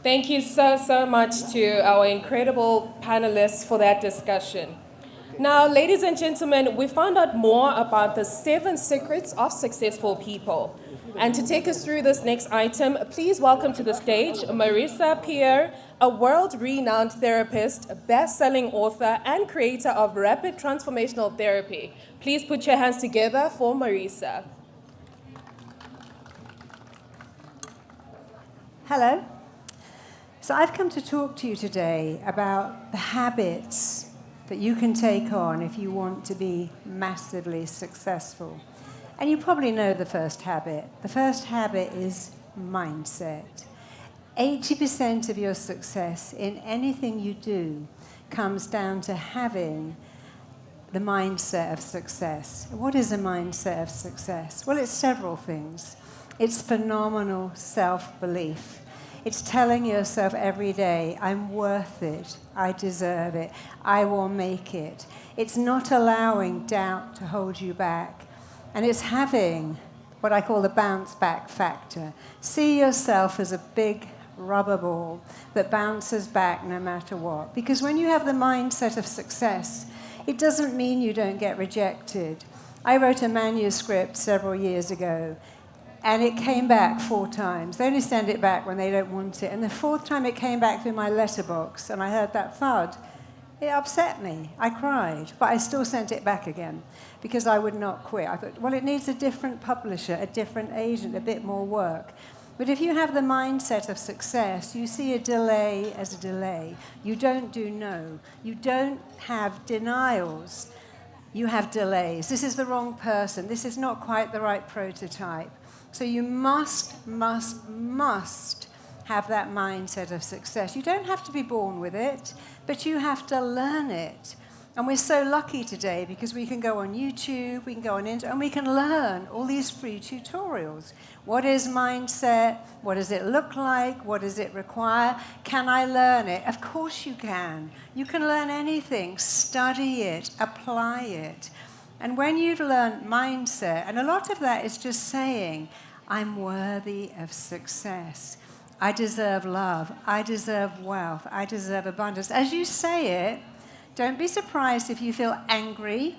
Thank you so much to our incredible panelists for that discussion. Now, ladies and gentlemen, we found out more about the 7 secrets of successful people. And to take us through this next item, please welcome to the stage Marisa Pierre, a world-renowned therapist, best-selling author, and creator of rapid transformational therapy. Please put your hands together for Marisa. Hello. So I've come to talk to you today about the habits that you can take on if you want to be massively successful. And you probably know the first habit. The first habit is mindset. 80% of your success in anything you do comes down to having the mindset of success. What is a mindset of success? Well, it's several things. It's phenomenal self-belief. It's telling yourself every day, I'm worth it, I deserve it, I will make it. It's not allowing doubt to hold you back. And it's having what I call the bounce back factor. See yourself as a big rubber ball that bounces back no matter what. Because when you have the mindset of success, it doesn't mean you don't get rejected. I wrote a manuscript several years ago, and it came back 4 times. They only send it back when they don't want it. And the 4th time it came back through my letterbox, and I heard that thud. It upset me. I cried, but I still sent it back again because I would not quit. I thought, well, it needs a different publisher, a different agent, a bit more work. But if you have the mindset of success, you see a delay as a delay. You don't do no. You don't have denials. You have delays. This is the wrong person. This is not quite the right prototype. So you must have that mindset of success. You don't have to be born with it, but you have to learn it. And we're so lucky today because we can go on YouTube, we can go on Internet, and we can learn all these free tutorials. What is mindset? What does it look like? What does it require? Can I learn it? Of course you can. You can learn anything. Study it. Apply it. And when you've learned mindset, and a lot of that is just saying, I'm worthy of success. I deserve love. I deserve wealth. I deserve abundance. As you say it, don't be surprised if you feel angry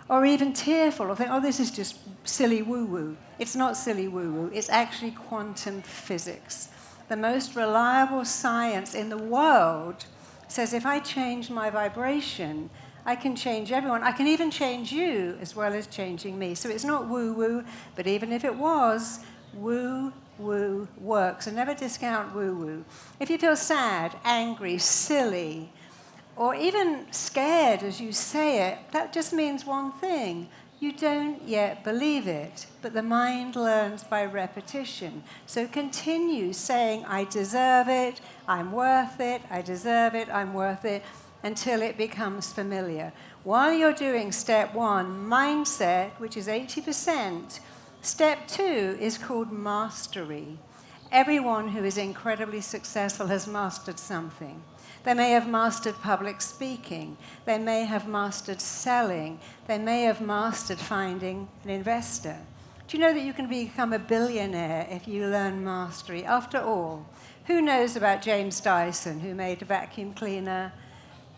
or even tearful or think, oh, this is just silly woo-woo. It's not silly woo-woo. It's actually quantum physics. The most reliable science in the world says if I change my vibration, I can change everyone. I can even change you as well as changing me. So it's not woo-woo, but even if it was, woo-woo works. And never discount woo-woo. If you feel sad, angry, silly, or even scared as you say it, that just means one thing. You don't yet believe it, but the mind learns by repetition. So continue saying, I deserve it, I'm worth it, I deserve it, I'm worth it, until it becomes familiar. While you're doing step 1, mindset, which is 80%, step 2 is called mastery. Everyone who is incredibly successful has mastered something. They may have mastered public speaking. They may have mastered selling. They may have mastered finding an investor. Do you know that you can become a billionaire if you learn mastery? After all, who knows about James Dyson, who made a vacuum cleaner?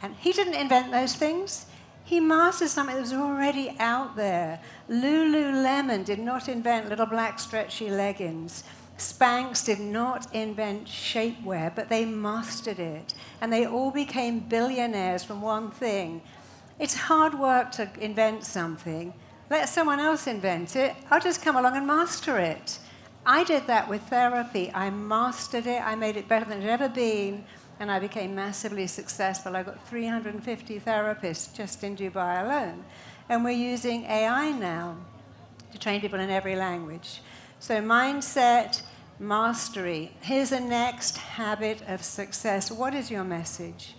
And he didn't invent those things. He mastered something that was already out there. Lululemon did not invent little black stretchy leggings. Spanx did not invent shapewear, but they mastered it. And they all became billionaires from one thing. It's hard work to invent something. Let someone else invent it. I'll just come along and master it. I did that with therapy. I mastered it. I made it better than it had ever been. And I became massively successful. I got 350 therapists just in Dubai alone. And we're using AI now to train people in every language. So mindset, mastery. Here's the next habit of success. What is your message?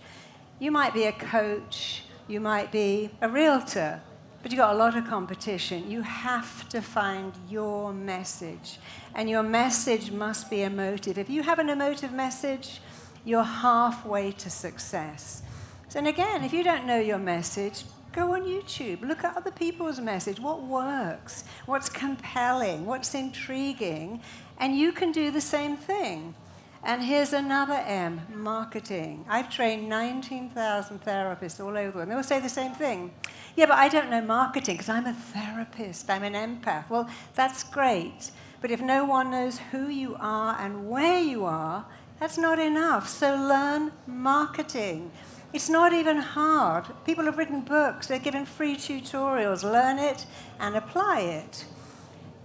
You might be a coach. You might be a realtor. But you've got a lot of competition. You have to find your message. And your message must be emotive. If you have an emotive message, you're halfway to success. So, and again, if you don't know your message, go on YouTube. Look at other people's message. What works? What's compelling? What's intriguing? And you can do the same thing. And here's another M, marketing. I've trained 19,000 therapists all over, and they all say the same thing. Yeah, but I don't know marketing because I'm a therapist, I'm an empath. Well, that's great. But if no one knows who you are and where you are, that's not enough. So learn marketing. It's not even hard. People have written books, they're given free tutorials. Learn it and apply it.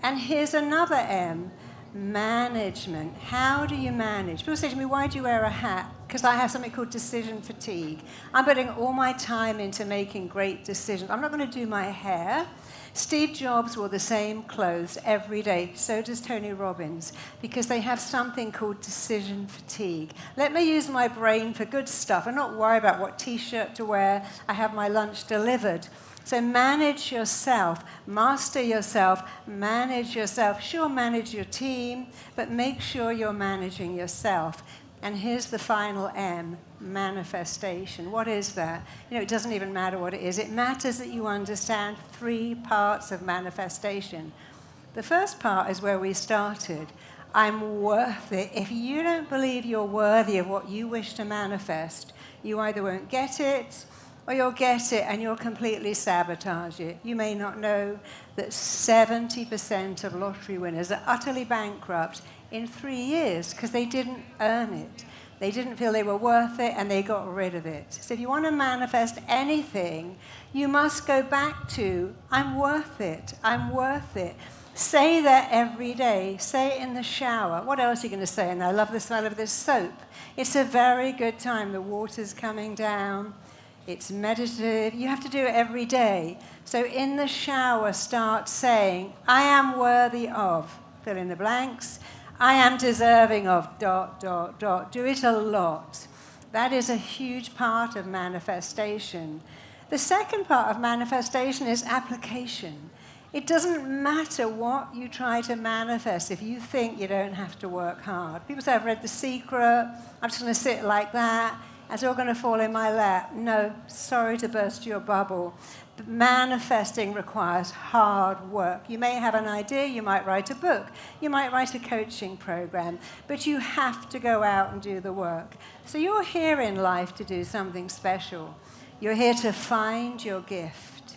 And here's another M, management. How do you manage? People say to me, why do you wear a hat? Because I have something called decision fatigue. I'm putting all my time into making great decisions. I'm not going to do my hair. Steve Jobs wore the same clothes every day. So does Tony Robbins, because they have something called decision fatigue. Let me use my brain for good stuff and not worry about what T-shirt to wear. I have my lunch delivered. So manage yourself, master yourself, manage yourself. Sure, manage your team, but make sure you're managing yourself. And here's the final M, manifestation. What is that? You know, it doesn't even matter what it is. It matters that you understand 3 parts of manifestation. The first part is where we started. I'm worth it. If you don't believe you're worthy of what you wish to manifest, you either won't get it, or you'll get it and you'll completely sabotage it. You may not know that 70% of lottery winners are utterly bankrupt in 3 years because they didn't earn it. They didn't feel they were worth it and they got rid of it. So if you want to manifest anything, you must go back to, I'm worth it, I'm worth it. Say that every day. Say it in the shower. What else are you going to say? And I love the smell of this soap. It's a very good time. The water's coming down. It's meditative. You have to do it every day. So in the shower, start saying, I am worthy of, fill in the blanks. I am deserving of, ... Do it a lot. That is a huge part of manifestation. The second part of manifestation is application. It doesn't matter what you try to manifest if you think you don't have to work hard. People say, I've read The Secret, I'm just going to sit like that, and it's all going to fall in my lap. No, sorry to burst your bubble. But manifesting requires hard work. You may have an idea, you might write a book, you might write a coaching program, but you have to go out and do the work. So you're here in life to do something special. You're here to find your gift.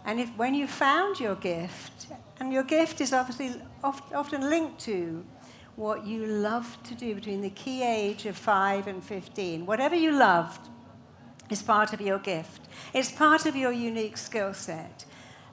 And when you found your gift, and your gift is obviously often linked to what you love to do between the key age of 5 and 15. Whatever you loved is part of your gift. It's part of your unique skill set.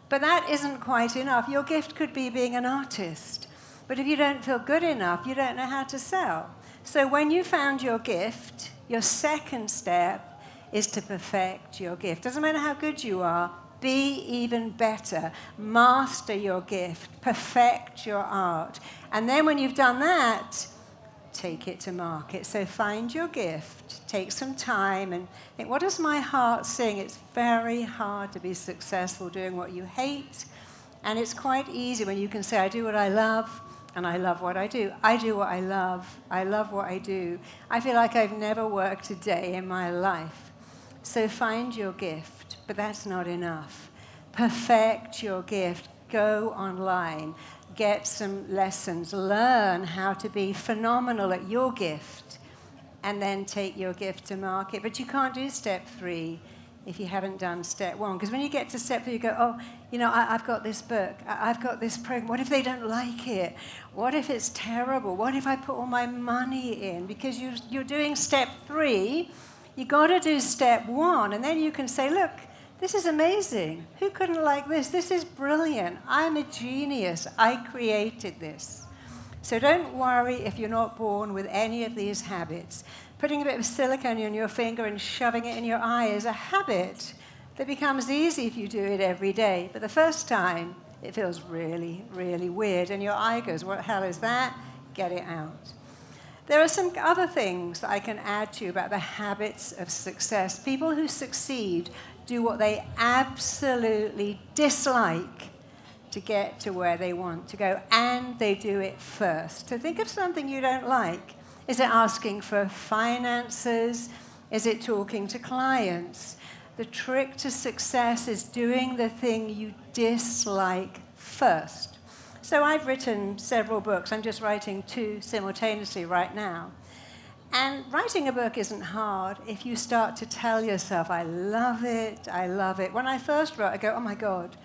But that isn't quite enough. Your gift could be being an artist. But if you don't feel good enough, you don't know how to sell. So when you found your gift, your second step is to perfect your gift. Doesn't matter how good you are, be even better. Master your gift. Perfect your art. And then when you've done that, take it to market. So find your gift. Take some time and think, what does my heart sing? It's very hard to be successful doing what you hate. And it's quite easy when you can say, I do what I love, and I love what I do. I do what I love. I love what I do. I feel like I've never worked a day in my life. So find your gift, but that's not enough. Perfect your gift. Go online. Get some lessons. Learn how to be phenomenal at your gift, and then take your gift to market. But you can't do step 3 if you haven't done step 1. Because when you get to step 3, you go, oh, you know, I've got this book. I've got this program. What if they don't like it? What if it's terrible? What if I put all my money in? Because you're doing step 3. You've got to do step 1, and then you can say, look, this is amazing. Who couldn't like this? This is brilliant. I'm a genius. I created this. So don't worry if you're not born with any of these habits. Putting a bit of silicone on your finger and shoving it in your eye is a habit that becomes easy if you do it every day. But the first time, it feels really, really weird, and your eye goes, what the hell is that? Get it out. There are some other things that I can add to you about the habits of success. People who succeed do what they absolutely dislike to get to where they want to go, and they do it first. So think of something you don't like. Is it asking for finances? Is it talking to clients? The trick to success is doing the thing you dislike first. So I've written several books. I'm just writing 2 simultaneously right now. And writing a book isn't hard if you start to tell yourself, I love it, I love it. When I first wrote, I go, oh my God,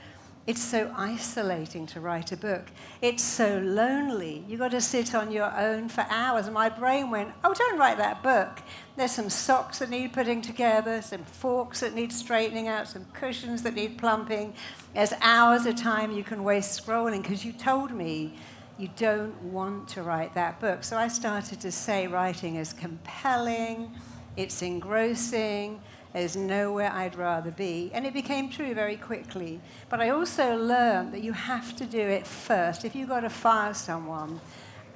it's so isolating to write a book. It's so lonely. You've got to sit on your own for hours. And my brain went, oh, don't write that book. There's some socks that need putting together, some forks that need straightening out, some cushions that need plumping. There's hours of time you can waste scrolling because you told me you don't want to write that book. So I started to say writing is compelling, it's engrossing, there's nowhere I'd rather be. And it became true very quickly. But I also learned that you have to do it first. If you've got to fire someone,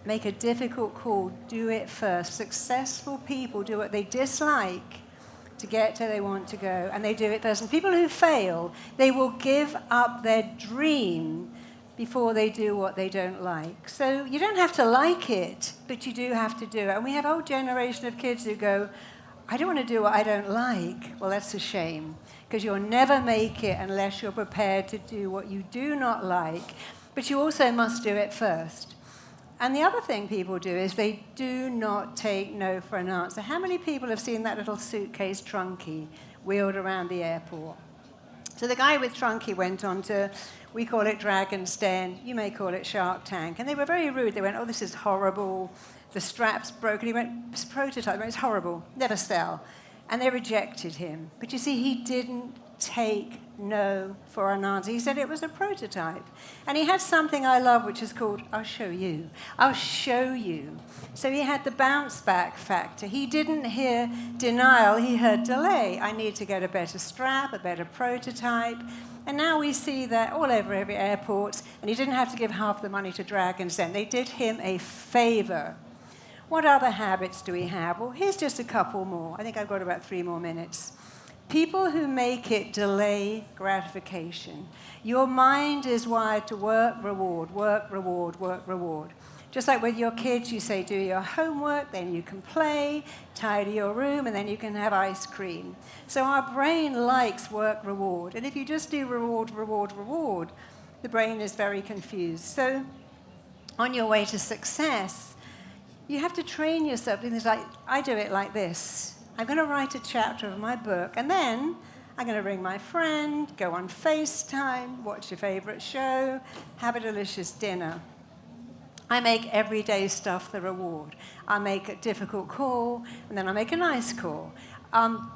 make a difficult call, do it first. Successful people do what they dislike to get to where they want to go, and they do it first. And people who fail, they will give up their dream before they do what they don't like. So you don't have to like it, but you do have to do it. And we have a whole generation of kids who go, I don't want to do what I don't like. Well, that's a shame, because you'll never make it unless you're prepared to do what you do not like, but you also must do it first. And the other thing people do is they do not take no for an answer. How many people have seen that little suitcase trunky wheeled around the airport? So the guy with Trunky went on to, we call it Dragon's Den, you may call it Shark Tank, and they were very rude. They went, oh, this is horrible, the strap's broken. He went, it's a prototype, it's horrible, never sell. And they rejected him. But you see, he didn't take no for an answer. He said it was a prototype. And he had something I love, which is called, I'll show you. I'll show you. So he had the bounce back factor. He didn't hear denial, he heard delay. I need to get a better strap, a better prototype. And now we see that all over every airport, and he didn't have to give half the money to Dragon's Den. They did him a favor. What other habits do we have? Well, here's just a couple more. I think I've got about 3 more minutes. People who make it delay gratification. Your mind is wired to work, reward, work, reward, work, reward. Just like with your kids, you say, do your homework, then you can play, tidy your room, and then you can have ice cream. So our brain likes work, reward. And if you just do reward, reward, reward, the brain is very confused. So on your way to success, you have to train yourself. It's like, I do it like this. I'm going to write a chapter of my book, and then I'm going to ring my friend, go on FaceTime, watch your favorite show, have a delicious dinner. I make everyday stuff the reward. I make a difficult call, and then I make a nice call.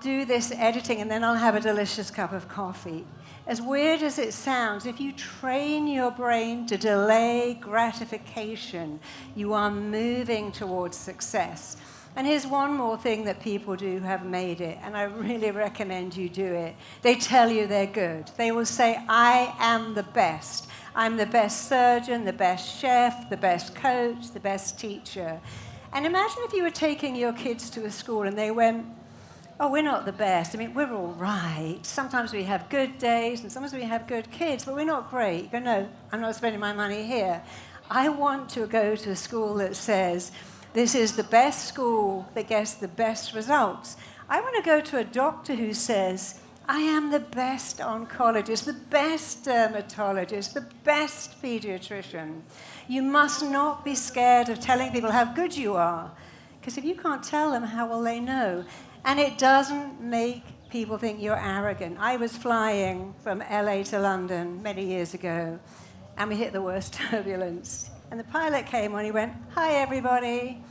Do this editing, and then I'll have a delicious cup of coffee. As weird as it sounds, if you train your brain to delay gratification, you are moving towards success. And here's one more thing that people do who have made it, and I really recommend you do it. They tell you they're good. They will say, I am the best. I'm the best surgeon, the best chef, the best coach, the best teacher. And imagine if you were taking your kids to a school and they went, oh, we're not the best. I mean, we're all right. Sometimes we have good days and sometimes we have good kids, but we're not great. You go, no, I'm not spending my money here. I want to go to a school that says, this is the best school that gets the best results. I want to go to a doctor who says, I am the best oncologist, the best dermatologist, the best pediatrician. You must not be scared of telling people how good you are, because if you can't tell them, how will they know? And it doesn't make people think you're arrogant. I was flying from LA to London many years ago, and we hit the worst turbulence. And the pilot came on, he went, hi everybody,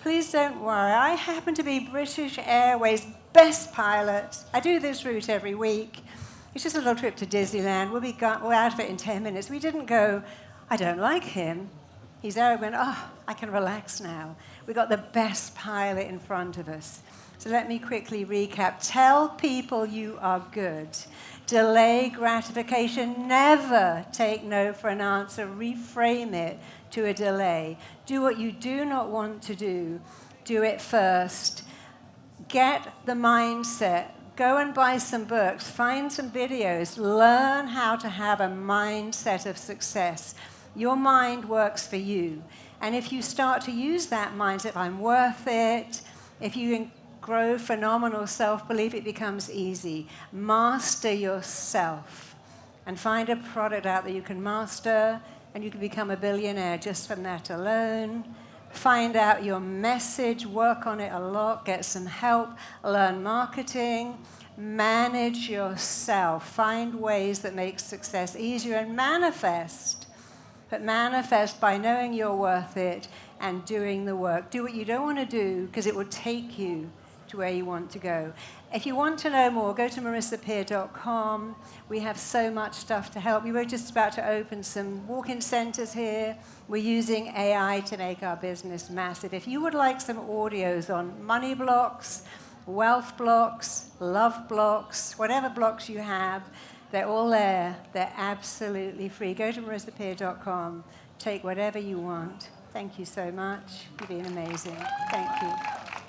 please don't worry, I happen to be British Airways' best pilot. I do this route every week. It's just a little trip to Disneyland. We're out of it in 10 minutes. We didn't go, I don't like him. He's arrogant, oh, I can relax now. We got the best pilot in front of us. So let me quickly recap. Tell people you are good. Delay gratification. Never take no for an answer. Reframe it to a delay. Do what you do not want to do. Do it first. Get the mindset. Go and buy some books. Find some videos. Learn how to have a mindset of success. Your mind works for you. And if you start to use that mindset, I'm worth it, if you grow phenomenal self-belief, it becomes easy. Master yourself and find a product out that you can master, and you can become a billionaire just from that alone. Find out your message, work on it a lot, get some help, learn marketing, manage yourself, find ways that make success easier, and manifest. But manifest by knowing you're worth it and doing the work. Do what you don't want to do because it will take you to where you want to go. If you want to know more, go to marisapeer.com. We have so much stuff to help you. We're just about to open some walk-in centers here. We're using AI to make our business massive. If you would like some audios on money blocks, wealth blocks, love blocks, whatever blocks you have, they're all there. They're absolutely free. Go to marisapeer.com. Take whatever you want. Thank you so much. You've been amazing. Thank you.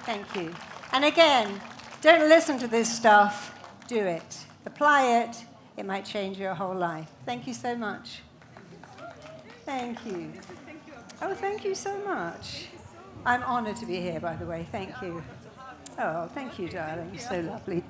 Thank you. And again, don't listen to this stuff. Do it. Apply it. It might change your whole life. Thank you so much. Thank you. Oh, thank you so much. I'm honored to be here, by the way. Thank you. Oh, thank you, darling. So lovely.